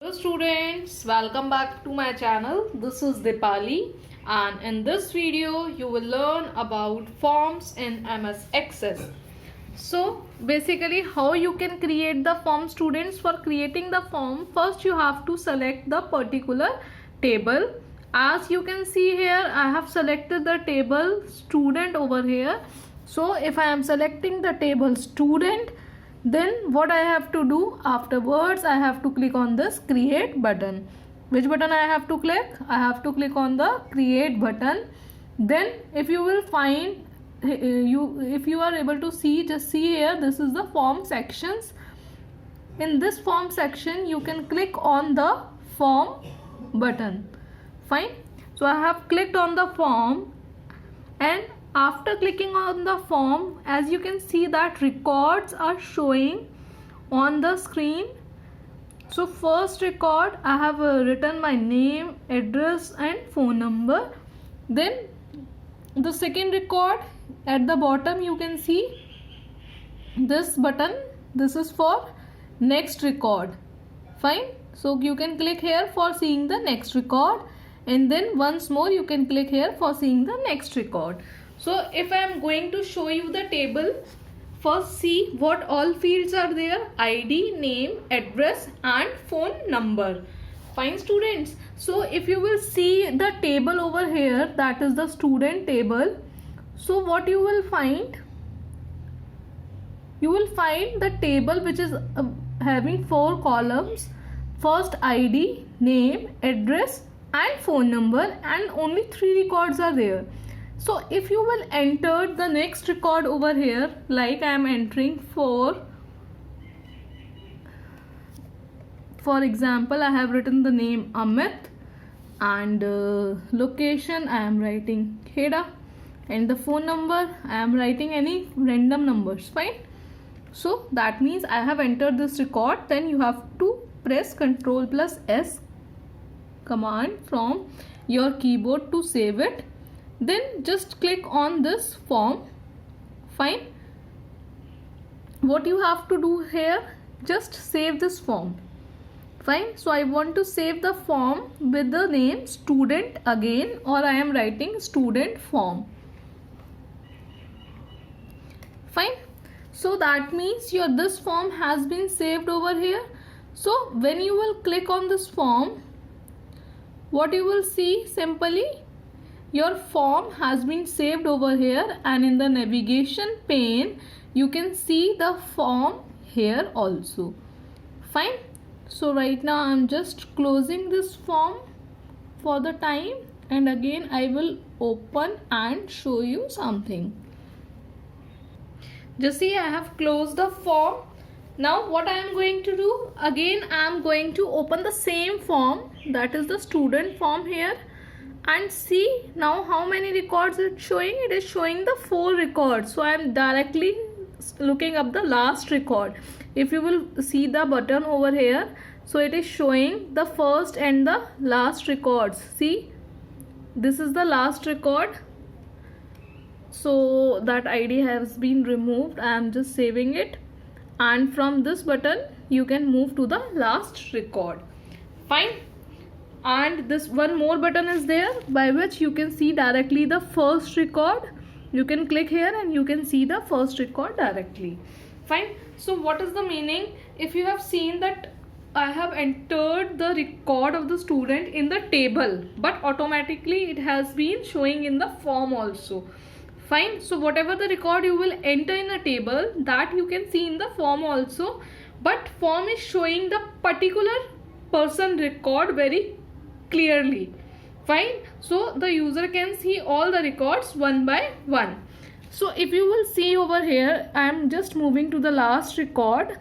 Hello students, welcome back to my channel. This is Dipali and in this video you will learn about forms in MS Access. So basically how you can create the form students. For creating the form, first you have to select the particular table. As you can see here, I have selected the table student over here. So if I am selecting the table student, then what I have to do afterwards, I have to click on this create button. Which button I have to click? I have to click on the create button. Then if you will find if you are able to see, just see here, this is the form sections. In this form section you can click on the form button. Fine. So I have clicked on the form, and after clicking on the form, as you can see that records are showing on the screen. So first record, I have written my name, address and phone number. Then the second record, at the bottom you can see this button. This is for next record. Fine. So you can click here for seeing the next record, and then once more you can click here for seeing the next record. So if I am going to show you the table, first see what all fields are there: ID, name, address and phone number. Fine students. So if you will see the table over here, that is the student table. So what you will find? You will find the table which is having 4 columns. First ID, name, address and phone number, and only 3 records are there. So if you will enter the next record over here, like I am entering for example, I have written the name Amit, and location I am writing Kheda, and the phone number I am writing any random numbers. Fine. So that means I have entered this record. Then you have to press Ctrl+S command from your keyboard to save it. Then just click on this form. Fine. What you have to do here, just save this form. Fine. So I want to save the form with the name student again, or I am writing student form. Fine. So that means this form has been saved over here. So when you will click on this form, what you will see, simply your form has been saved over here, and in the navigation pane you can see the form here also. Fine. So right now I am just closing this form for the time, and again I will open and show you something. Just see, I have closed the form. Now what I am going to do, again I am going to open the same form, that is the student form here, and see now how many records it's showing. It is showing the 4 records. So I am directly looking up the last record. If you will see the button over here, so it is showing the first and the last records. See, this is the last record. So that ID has been removed. I am just saving it, and from this button you can move to the last record. Fine. And this one more button is there by which you can see directly the first record. You can click here and you can see the first record directly. Fine. So what is the meaning? If you have seen that I have entered the record of the student in the table, but automatically it has been showing in the form also. Fine. So whatever the record you will enter in a table, that you can see in the form also, but form is showing the particular person record very clearly. Fine. So the user can see all the records one by one. So if you will see over here, I am just moving to the last record,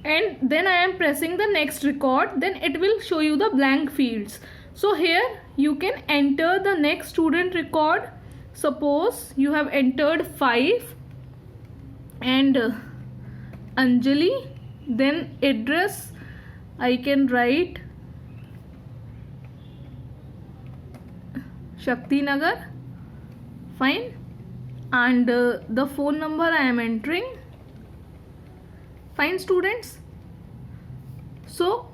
and then I am pressing the next record. Then it will show you the blank fields. So here you can enter the next student record. Suppose you have entered 5 and Anjali, then address I can write Shakti Nagar. Fine. And the phone number I am entering. Fine students. So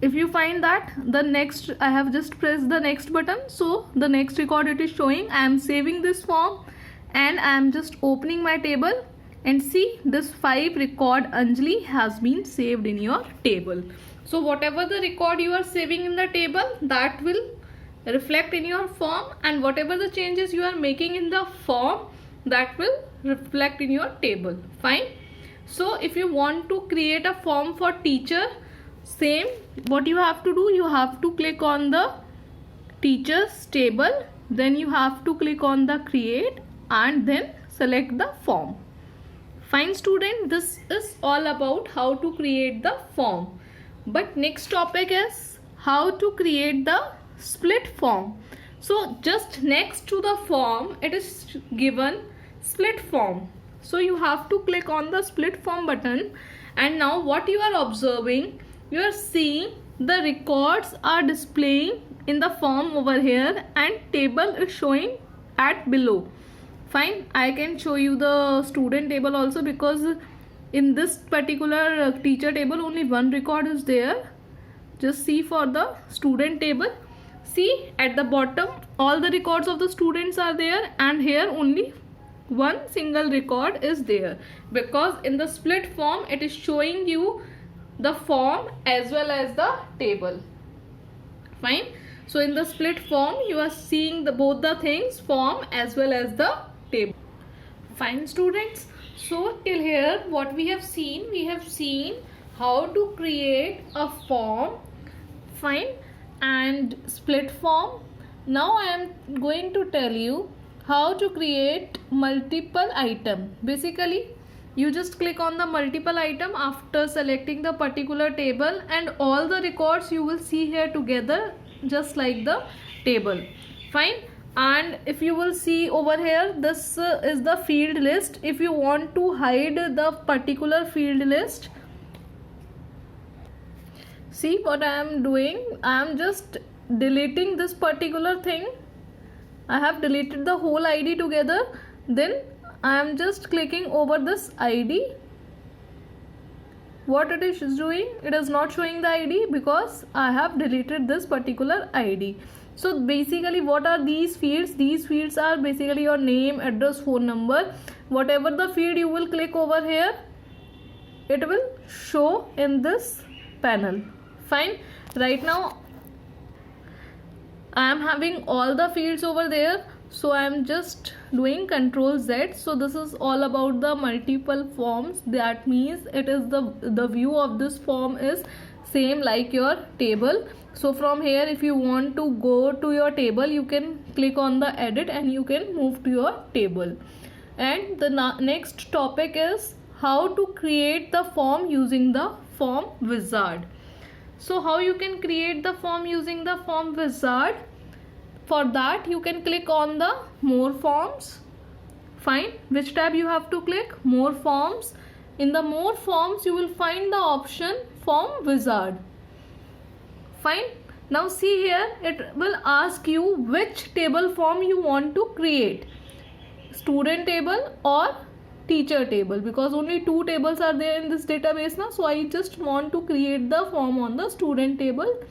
if you find that the next, I have just pressed the next button, so the next record it is showing. I am saving this form and I am just opening my table, and see, this 5 record Anjali has been saved in your table. So whatever the record you are saving in the table, that will reflect in your form, and whatever the changes you are making in the form, that will reflect in your table. Fine. So if you want to create a form for teacher, same, what you have to do, you have to click on the teachers table, then you have to click on the create and then select the form. Fine student, this is all about how to create the form. But next topic is how to create the split form. So just next to the form it is given split form. So you have to click on the split form button, and now what you are observing, you are seeing the records are displaying in the form over here and table is showing at below. Fine, I can show you the student table also, because in this particular teacher table only one record is there. Just see for the student table, see at the bottom all the records of the students are there, and here only one single record is there, because in the split form it is showing you the form as well as the table. Fine. So in the split form you are seeing the both the things, form as well as the table. Fine students, so till here what we have seen how to create a form, fine, and split form. Now I am going to tell you how to create multiple item. Basically you just click on the multiple item after selecting the particular table, and all the records you will see here together just like the table. Fine. And if you will see over here, this is the field list. If you want to hide the particular field list, see what I am doing, I am just deleting this particular thing. I have deleted the whole ID together, then I am just clicking over this ID. What it is doing, it is not showing the ID because I have deleted this particular ID. So basically what are these fields? These fields are basically your name, address, phone number. Whatever the field you will click over here, it will show in this panel. Fine. Right now I am having all the fields over there, so I am just doing Ctrl Z. So this is all about the multiple forms. That means it is the view of this form is same like your table. So from here if you want to go to your table, you can click on the edit and you can move to your table. And the next topic is how to create the form using the form wizard. So how you can create the form using the form wizard? For that you can click on the more forms. Fine. Which tab you have to click? More forms. In the more forms you will find the option form wizard. Fine. Now see here, it will ask you which table form you want to create, student table or teacher table, because only 2 tables are there in this database now. So I just want to create the form on the student table.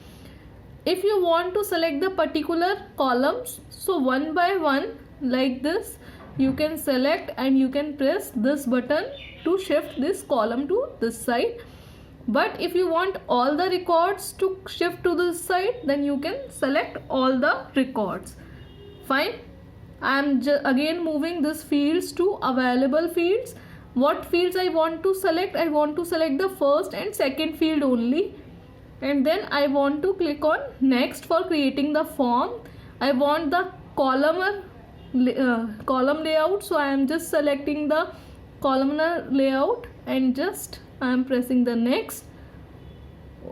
If you want to select the particular columns, so one by one like this you can select and you can press this button to shift this column to this side. But if you want all the records to shift to this side, then you can select all the records. Fine. I am again moving this fields to available fields. What fields I want to select? I want to select the first and second field only. And then I want to click on next for creating the form. I want the column layout, so I am just selecting the columnar layout and just I am pressing the next.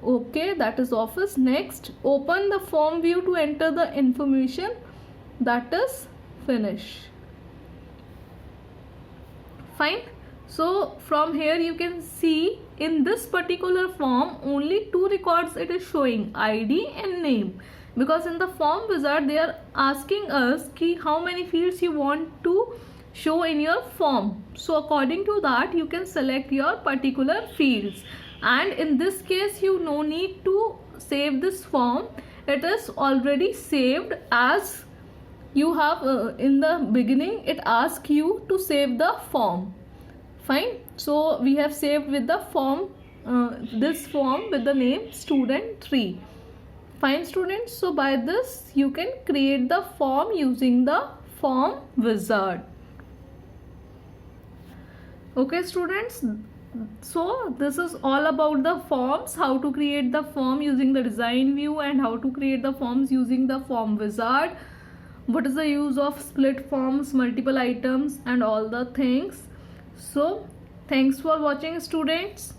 Okay, that is office. Next, open the form view to enter the information. That is finish. Fine. So from here you can see in this particular form only 2 records it is showing, ID and name, because in the form wizard they are asking us how many fields you want to show in your form. So according to that you can select your particular fields, and in this case you no need to save this form, it is already saved as you have in the beginning it asks you to save the form. Fine. So we have saved with the form, this form with the name student 3. Fine students. So by this you can create the form using the form wizard. Okay students, so this is all about the forms, how to create the form using the design view and how to create the forms using the form wizard. What is the use of split forms, multiple items and all the things. So thanks for watching students.